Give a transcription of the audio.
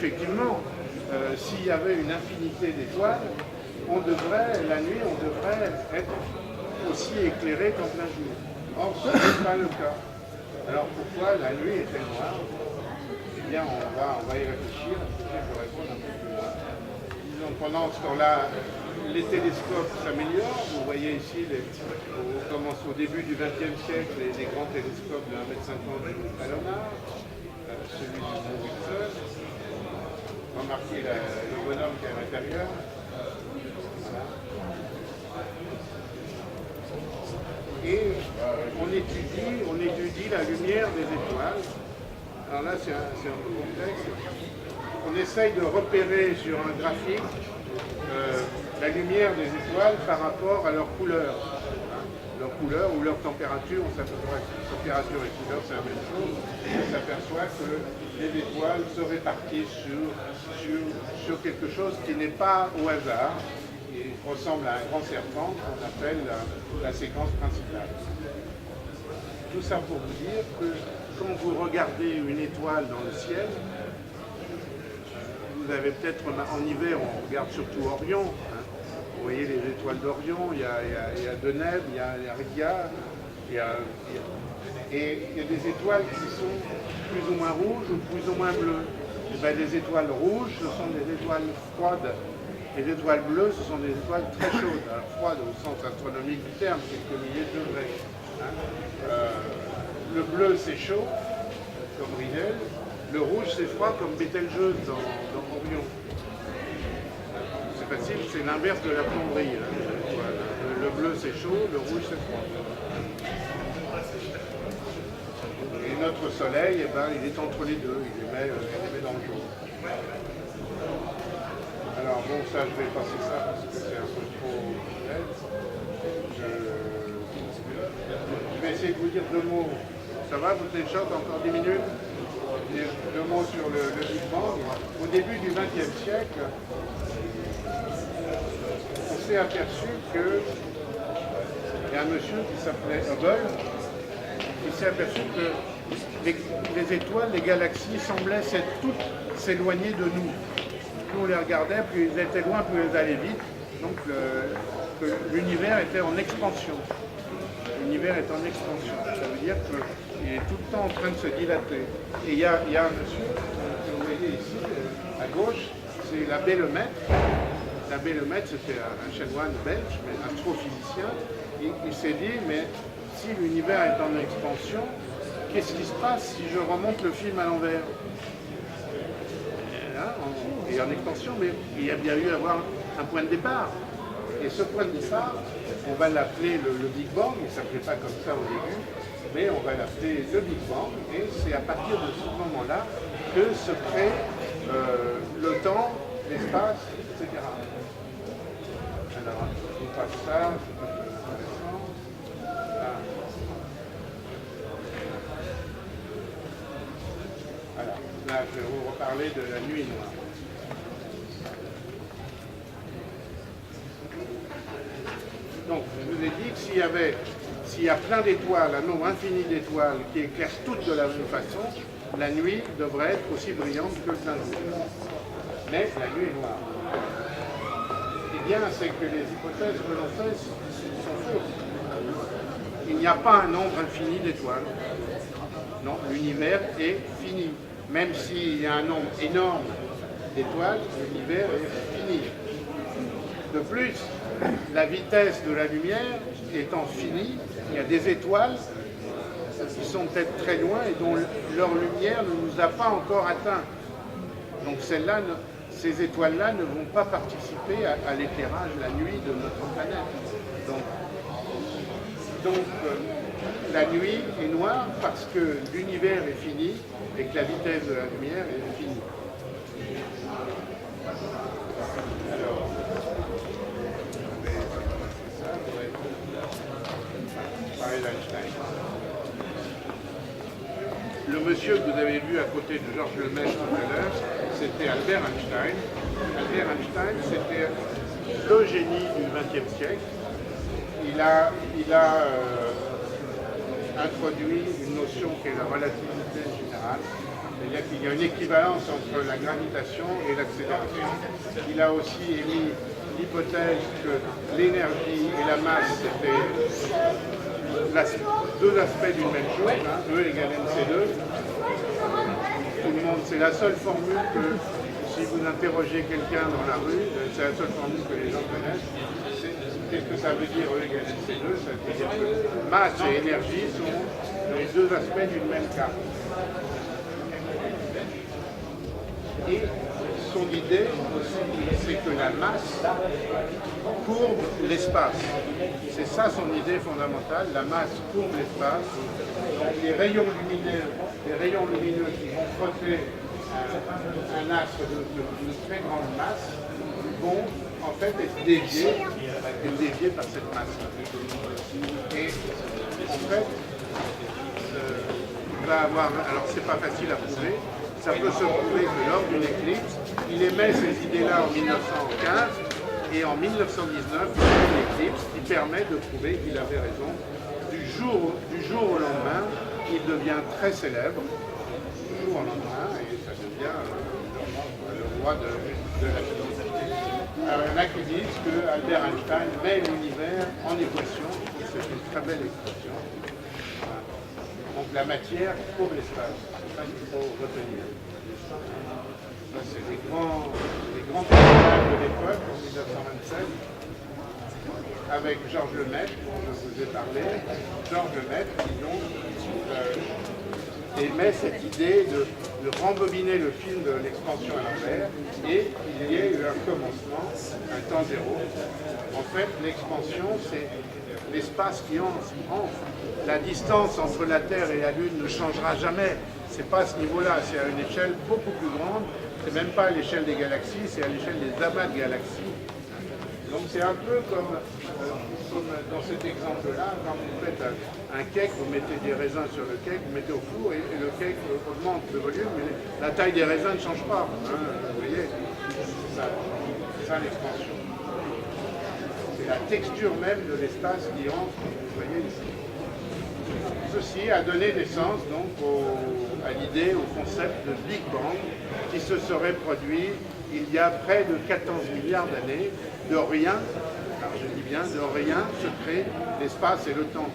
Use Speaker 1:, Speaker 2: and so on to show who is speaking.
Speaker 1: effectivement, s'il y avait une infinité d'étoiles, la nuit, on devrait être aussi éclairé qu'en plein jour. Or, ce n'est pas le cas. Alors pourquoi la nuit est-elle noire? Eh bien, on va y réfléchir, pour répondre un peu plus loin. Donc, pendant ce temps-là, les télescopes s'améliorent. Vous voyez ici, on commence au début du XXe siècle, les grands télescopes de 1,50 m de Palomar, celui du Mont Wilson. Remarquez le bonhomme qui est à l'intérieur. Voilà. Et on étudie la lumière des étoiles. Alors là, c'est un peu complexe. On essaye de repérer sur un graphique la lumière des étoiles par rapport à leur couleur. Leur couleur ou leur température, on s'aperçoit que température et couleur, c'est la même chose. On s'aperçoit que les étoiles se répartissent sur quelque chose qui n'est pas au hasard, qui ressemble à un grand serpent qu'on appelle la séquence principale. Tout ça pour vous dire que quand vous regardez une étoile dans le ciel, vous avez peut-être, en hiver, on regarde surtout Orion. Hein. Vous voyez les étoiles d'Orion, il y a Deneb, il y a Riga, et il y a des étoiles qui sont plus ou moins rouges ou plus ou moins bleues. Et bien, les étoiles rouges, ce sont des étoiles froides. Les étoiles bleues, ce sont des étoiles très chaudes. Alors, froides au sens astronomique du terme, quelques milliers de degrés. Hein. Le bleu, c'est chaud, comme Rinel. Le rouge, c'est froid, comme Bételgeuse dans Orion. C'est facile, c'est l'inverse de la plomberie. Hein. Voilà. Le bleu, c'est chaud, le rouge, c'est froid. Et notre soleil, eh ben, il est entre les deux, il les met dans le jaune. Alors bon, ça, je vais passer ça parce que c'est un peu trop net. Je vais essayer de vous dire 2 mots. Ça va, vous téléchargez encore 10 minutes? 2 mots sur le Big Bang. Au début du XXe siècle, on s'est aperçu qu'il y a un monsieur qui s'appelait Hubble, qui s'est aperçu que les étoiles, les galaxies semblaient toutes s'éloigner de nous. Plus on les regardait, plus ils étaient loin, plus ils allaient vite. Donc que l'univers était en expansion. L'univers est en expansion. Ça veut dire qu'il est tout le temps en train de se dilater. Et il y a un monsieur, que vous voyez ici, à gauche, c'est l'abbé Lemaitre. L'abbé Lemaitre, c'était un chanoine belge, mais astrophysicien. Il s'est dit, mais si l'univers est en expansion, qu'est-ce qui se passe si je remonte le film à l'envers? Et en expansion, mais il y a bien eu à avoir un point de départ. Et ce point de départ, on va l'appeler le Big Bang, il ne s'appelait pas comme ça au début, mais on va l'appeler le Big Bang, et c'est à partir de ce moment-là que se crée le temps, l'espace, etc. Alors, je vous passe ça, c'est pas très intéressant. Là. Voilà, là je vais vous reparler de la nuit noire. Donc, je vous ai dit que s'il y a plein d'étoiles, un nombre infini d'étoiles qui éclairent toutes de la même façon, la nuit devrait être aussi brillante que le plein jour. Mais la nuit est noire. Eh bien, c'est que les hypothèses que l'on fait sont fausses. Il n'y a pas un nombre infini d'étoiles. Non, l'univers est fini. Même s'il y a un nombre énorme d'étoiles, l'univers est fini. De plus, la vitesse de la lumière étant finie, il y a des étoiles qui sont peut-être très loin et dont leur lumière ne nous a pas encore atteints. Donc ces étoiles-là ne vont pas participer à l'éclairage la nuit de notre planète. Donc la nuit est noire parce que l'univers est fini et que la vitesse de la lumière est finie. Alors, d'Einstein. Le monsieur que vous avez vu à côté de Georges Lemaitre tout à l'heure, c'était Albert Einstein. Albert Einstein, c'était le génie du XXe siècle. Il a introduit une notion qui est la relativité générale. C'est-à-dire qu'il y a une équivalence entre la gravitation et l'accélération. Il a aussi émis l'hypothèse que l'énergie et la masse étaient deux aspects d'une même chose, hein, E égale mc2. Tout le monde, c'est la seule formule que, si vous interrogez quelqu'un dans la rue, c'est la seule formule que les gens connaissent. Qu'est-ce que ça veut dire E égale mc2? Ça veut dire que masse et énergie sont les deux aspects d'une même carte. Et son idée aussi, c'est que la masse courbe l'espace. C'est ça son idée fondamentale, la masse courbe l'espace. Donc les rayons lumineux qui vont frotter un astre de très grande masse vont en fait être déviés par cette masse. Et en fait, il va avoir, alors c'est pas facile à prouver, ça peut se prouver que lors d'une éclipse, il émet ces idées-là en 1915 et en 1919, il y a une éclipse qui permet de prouver qu'il avait raison. Du jour au lendemain, il devient très célèbre, du jour au lendemain, et ça devient le roi de la physique. Alors, il y en a qui disent que Albert Einstein met l'univers en équation, c'est une très belle expression. Donc la matière courbe l'espace, c'est ça qu'il faut retenir. Ça, c'est les grands personnages de l'époque, en 1927, avec Georges Lemaître, dont je vous ai parlé. Georges Lemaître, qui donc émet cette idée de rembobiner le film de l'expansion à l'envers et qu'il y ait eu un commencement, un temps zéro. En fait, l'expansion, c'est l'espace qui enfle. La distance entre la Terre et la Lune ne changera jamais. C'est pas à ce niveau-là, c'est à une échelle beaucoup plus grande. C'est même pas à l'échelle des galaxies, c'est à l'échelle des amas de galaxies. Donc c'est un peu comme dans cet exemple-là, quand vous faites un cake, vous mettez des raisins sur le cake, vous mettez au four et le cake augmente de volume, mais la taille des raisins ne change pas. Hein, vous voyez, c'est ça l'expansion. C'est la texture même de l'espace qui entre, vous voyez ici. Ceci a donné naissance donc à l'idée, au concept de Big Bang, qui se serait produit il y a près de 14 milliards d'années, de rien, alors je dis bien de rien, se crée l'espace et le temps.